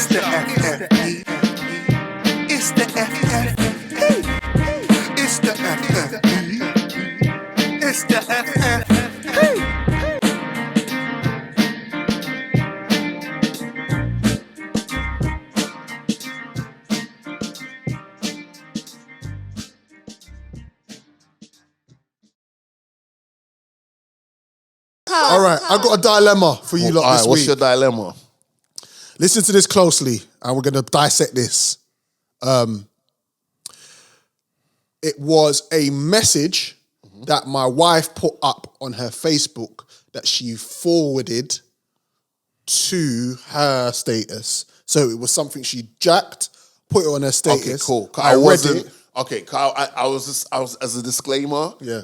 It's the FFP. It's the FFP. It's the FFP. It's the FFP. All right, I've got a dilemma for you lot this week. What's your dilemma? Listen to this closely, and we're going to dissect this. It was a message that my wife put up on her Facebook that she forwarded to her status. So it was something she jacked, put it on her status. Okay, cool. I read it. Okay, Kyle. I was as a disclaimer. Yeah.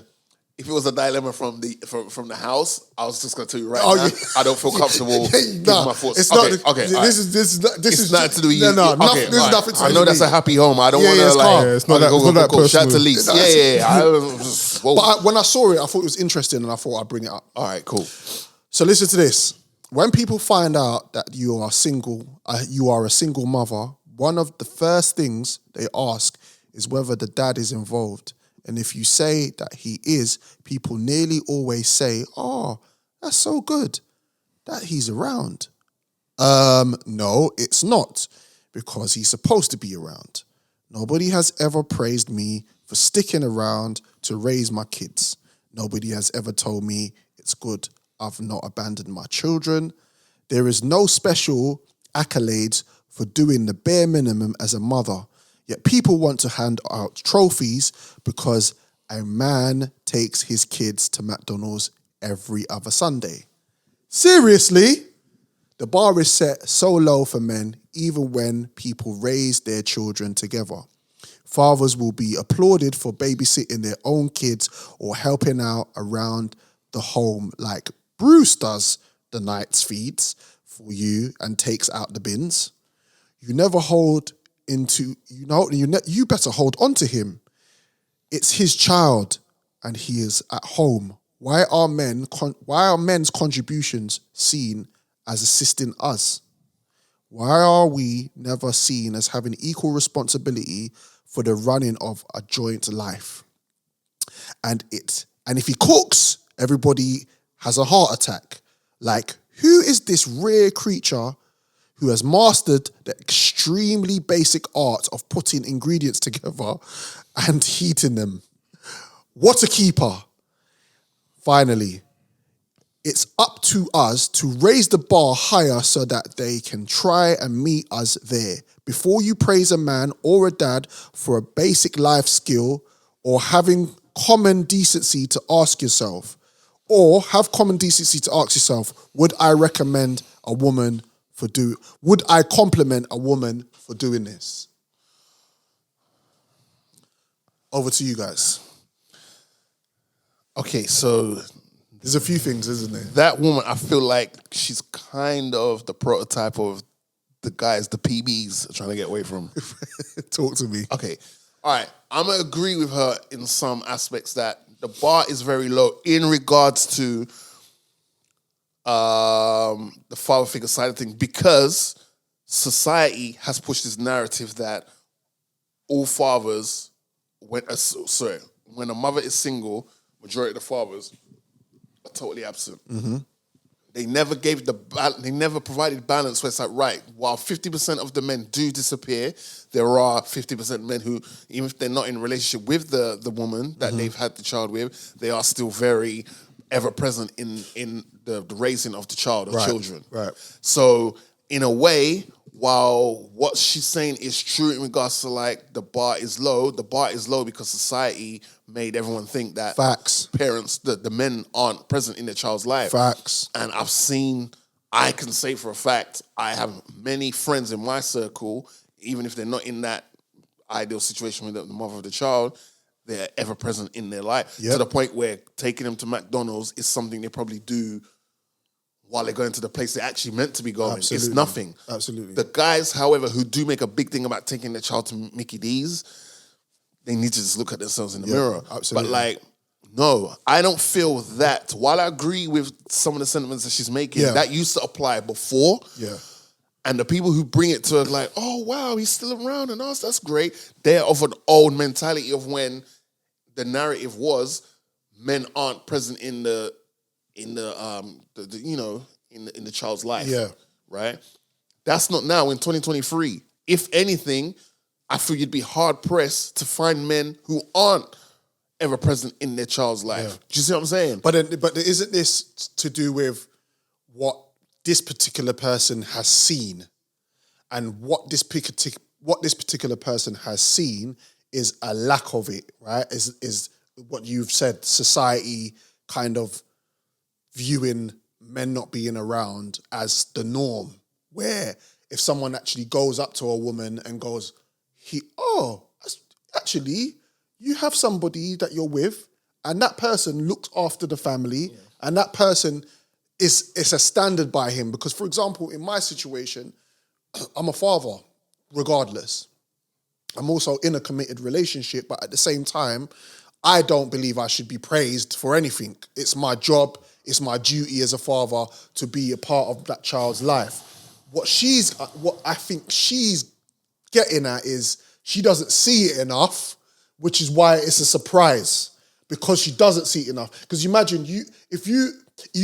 If it was a dilemma from the house, I was just going to tell you right now. Yeah. I don't feel comfortable giving my thoughts. It's not. Okay. This is nothing to do with you. No, Okay, this is nothing to do with I know that's me. a happy home. I don't want to it's like. calm. Yeah, it's not that Cool. Shout out to personal. Lise. No, Yeah. But when I saw it, I thought it was interesting, and I thought I'd bring it up. All right, cool. So listen to this. When people find out that you are single, you are a single mother, one of the first things they ask is whether the dad is involved. And if you say that he is, people nearly always say, "Oh, that's so good that he's around." No, it's not, because he's supposed to be around. Nobody has ever praised me for sticking around to raise my kids. Nobody has ever told me it's good I've not abandoned my children. There is no special accolades for doing the bare minimum as a mother. Yet people want to hand out trophies because a man takes his kids to McDonald's every other Sunday. Seriously? The bar is set so low for men, even when people raise their children together. Fathers will be applauded for babysitting their own kids or helping out around the home like Bruce does the night's feeds for you and takes out the bins. You never hold into, you better hold on to him. It's his child and he is at home. Why are men's contributions seen as assisting us? Why are we never seen as having equal responsibility for the running of a joint life? And if he cooks, everybody has a heart attack. Like, who is this rare creature who has mastered the extremely basic art of putting ingredients together and heating them? What a keeper. Finally, it's up to us to raise the bar higher so that they can try and meet us there. Before you praise a man or a dad for a basic life skill or having common decency to ask yourself, would I compliment a woman for doing this? Over to you guys. Okay, so There's a few things, isn't there? that woman, I feel like she's kind of the prototype of the guys, the PBs, are trying to get away from. Talk to me. Okay, all right. I'm going to agree with her in some aspects that the bar is very low in regards to the father figure side of things, because society has pushed this narrative that all fathers, when a mother is single, majority of the fathers are totally absent. Mm-hmm. They never provided balance where it's like, right, while 50% of the men do disappear, there are 50% men who, even if they're not in a relationship with the woman that they've had the child with, they are still very ever present in the raising of the child or children. Right. So in a way, while what she's saying is true in regards to like the bar is low because society made everyone think that Facts. parents, the men aren't present in their child's life. Facts. And I can say for a fact, I have many friends in my circle, even if they're not in that ideal situation with the mother of the child, they're ever present in their life. Yep. To the point where taking them to McDonald's is something they probably do while they're going to the place they're actually meant to be going. Absolutely. It's nothing. Absolutely. The guys, however, who do make a big thing about taking their child to Mickey D's, they need to just look at themselves in the mirror. Absolutely. But like, no, I don't feel that. While I agree with some of the sentiments that she's making, that used to apply before. Yeah. And the people who bring it to us like, oh wow, he's still around and us, that's great. They're of an old mentality of when the narrative was men aren't present in the child's life. Yeah. Right? That's not now in 2023. If anything, I feel you'd be hard pressed to find men who aren't ever present in their child's life. Yeah. Do you see what I'm saying? But isn't this to do with what this particular person has seen, and what this particular person has seen is a lack of it, right? Is what you've said, society kind of viewing men not being around as the norm, where if someone actually goes up to a woman and goes, actually, you have somebody that you're with, and that person looks after the family, and that person it's a standard by him. Because, for example, in my situation, I'm a father, regardless. I'm also in a committed relationship, but at the same time, I don't believe I should be praised for anything. It's my job, it's my duty as a father to be a part of that child's life. What I think she's getting at is she doesn't see it enough, which is why it's a surprise, because she doesn't see it enough. Because imagine you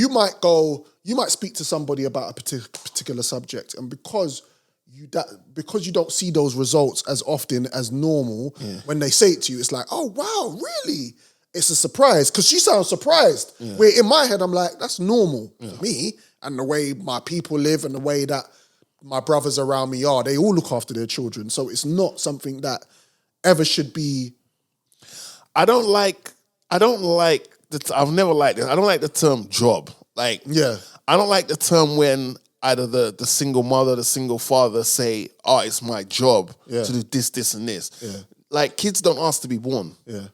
might speak to somebody about a particular subject, and because you don't see those results as often as normal, when they say it to you, it's like, oh wow, really? It's a surprise, because she sounds surprised. Where in my head, I'm like, that's normal for me, and the way my people live and the way that my brothers around me are, they all look after their children. So it's not something that ever should be. I've never liked this. I don't like the term job. I don't like the term when either the single mother, the single father say, oh, it's my job to do this, this, and this. Yeah. Like, kids don't ask to be born. Yeah.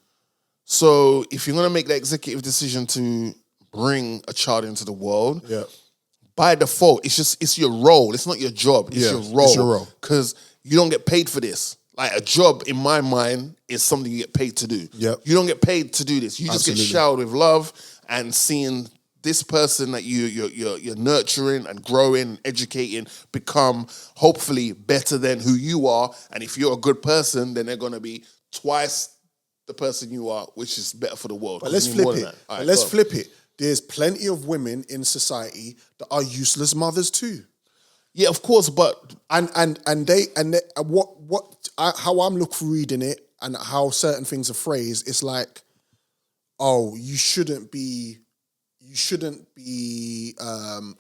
So if you're going to make the executive decision to bring a child into the world, by default, it's your role. It's not your job. It's your role. It's your role. Because you don't get paid for this. Like, a job, in my mind, is something you get paid to do. Yep. You don't get paid to do this. You just get showered with love and seeing this person that you're nurturing and growing and educating become hopefully better than who you are. And if you're a good person, then they're going to be twice the person you are, which is better for the world. But let's flip it. Flip it. There's plenty of women in society that are useless mothers too. Yeah, of course, but how I'm reading it and how certain things are phrased, it's like, oh, you shouldn't be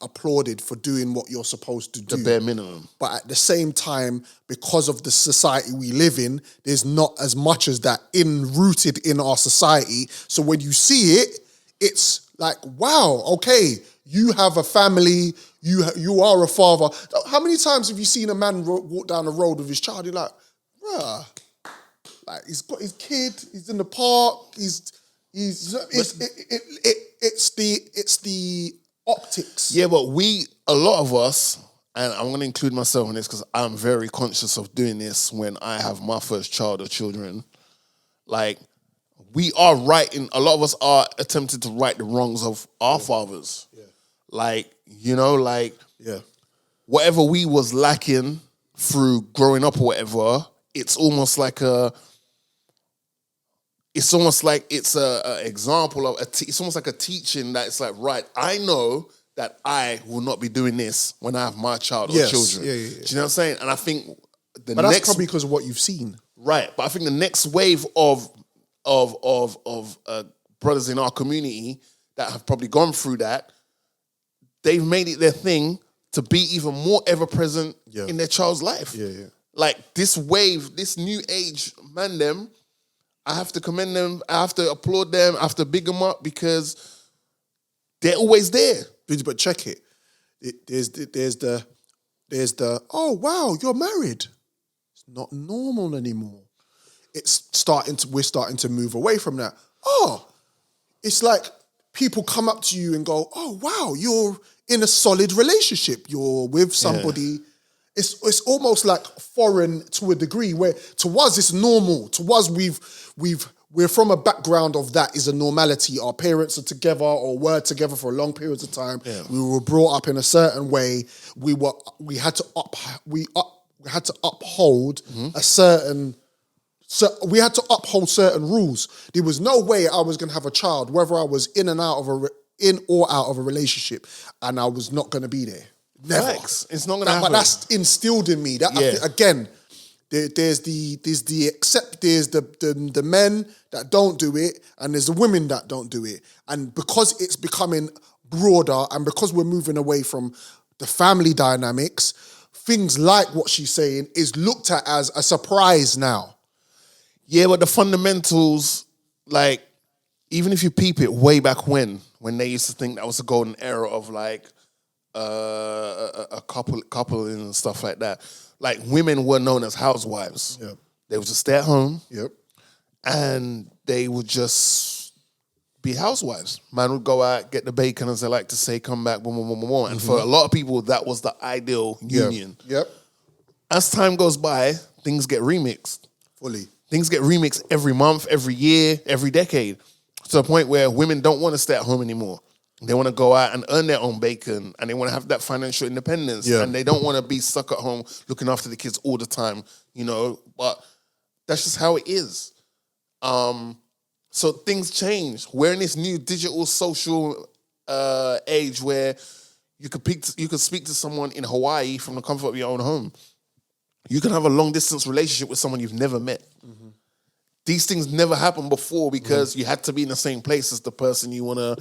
applauded for doing what you're supposed to do. The bare minimum. But at the same time, because of the society we live in, there's not as much as that rooted in our society. So when you see it, it's like, wow, okay, you have a family, you are a father. How many times have you seen a man walk down the road with his child? You're like, bruh, like, he's got his kid, he's in the park, it's the optics. Yeah, but a lot of us, and I'm going to include myself in this because I'm very conscious of doing this when I have my first child or children. Like, we are a lot of us are attempting to right the wrongs of our fathers. Yeah. Like, whatever we was lacking through growing up or whatever, it's almost like it's a example of it's almost like a teaching that it's like, right, I know that I will not be doing this when I have my child or children. Yeah. Do you know what I'm saying? And I think that's probably because of what you've seen. Right. But I think the next wave of brothers in our community that have probably gone through that, they've made it their thing to be even more ever present in their child's life. Yeah. Like, this wave, this new age man them, I have to commend them, I have to applaud them, I have to big them up because they're always there. But check it. There's the oh wow, you're married. It's not normal anymore. We're starting to move away from that. Oh, it's like people come up to you and go, oh wow, you're in a solid relationship. You're with somebody. Yeah. It's almost like foreign to a degree, where to us it's normal. To us we've we're from a background of that is a normality. Our parents are together or were together for long periods of time. Yeah. We were brought up in a certain way. We had to uphold a certain. So we had to uphold certain rules. There was no way I was going to have a child, whether I was in or out of a relationship, and I was not going to be there. Never. Thanks. It's not going to happen. But that's instilled in me. Again, there's the men that don't do it, and there's the women that don't do it. And because it's becoming broader, and because we're moving away from the family dynamics, things like what she's saying is looked at as a surprise now. Yeah, but the fundamentals, like, even if you peep it way back when they used to think that was the golden era of like a couple and stuff like that. Like, women were known as housewives. Yep. They would just stay at home. Yep. And they would just be housewives. Man would go out, get the bacon, as they like to say, come back, boom, boom, boom, boom, boom. And for a lot of people, that was the ideal union. Yep. As time goes by, things get remixed. Fully. Things get remixed every month, every year, every decade, to the point where women don't want to stay at home anymore. They want to go out and earn their own bacon, and they want to have that financial independence, and they don't want to be stuck at home looking after the kids all the time, you know, but that's just how it is. So things change. We're in this new digital social age where you could speak to someone in Hawaii from the comfort of your own home. You can have a long-distance relationship with someone you've never met. Mm-hmm. These things never happened before because you had to be in the same place as the person you want to,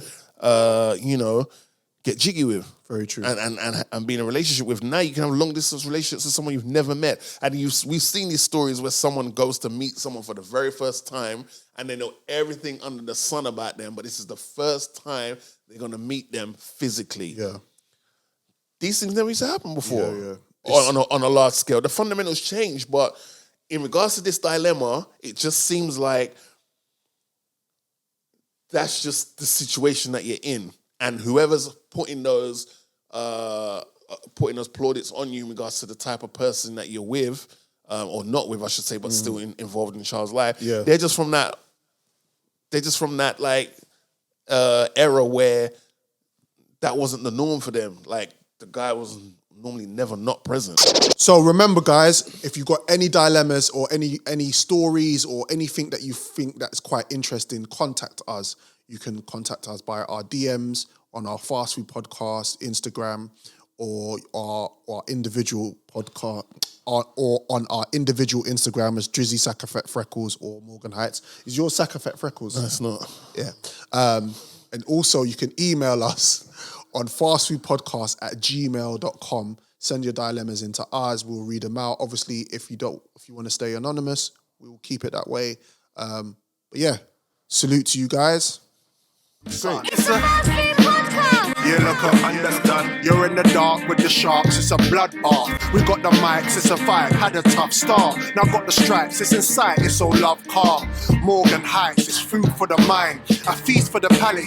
get jiggy with. Very true. And be in a relationship with. Now you can have long-distance relationships with someone you've never met. And we've seen these stories where someone goes to meet someone for the very first time and they know everything under the sun about them, but this is the first time they're going to meet them physically. Yeah. These things never used to happen before. Yeah. On a large scale. The fundamentals change, but in regards to this dilemma, it just seems like that's just the situation that you're in. And whoever's putting those plaudits on you in regards to the type of person that you're with, or not with, I should say, but still involved in the child's life, they're just from that era where that wasn't the norm for them. Like, the guy was normally never not present. So remember, guys, if you've got any dilemmas or any stories or anything that you think that's quite interesting, contact us. You can contact us by our DMs on our Fast Food Podcast Instagram, or our individual podcast, or on our individual Instagram as Drizzy Sackafet Freckles or Morgan Heights. Is yours Sackafet Freckles? No, it's not. Yeah. And also you can email us on fastfoodpodcast@gmail.com. Send your dilemmas into ours. We'll read them out. Obviously, if you want to stay anonymous, we will keep it that way. But yeah, salute to you guys. Great. You look up, understand. You're in the dark with the sharks, it's a bloodbath. We got the mics, it's a fight, had a tough start. Now got the stripes, it's in sight, it's all love car. Morgan Heights, it's food for the mind. A feast for the palate.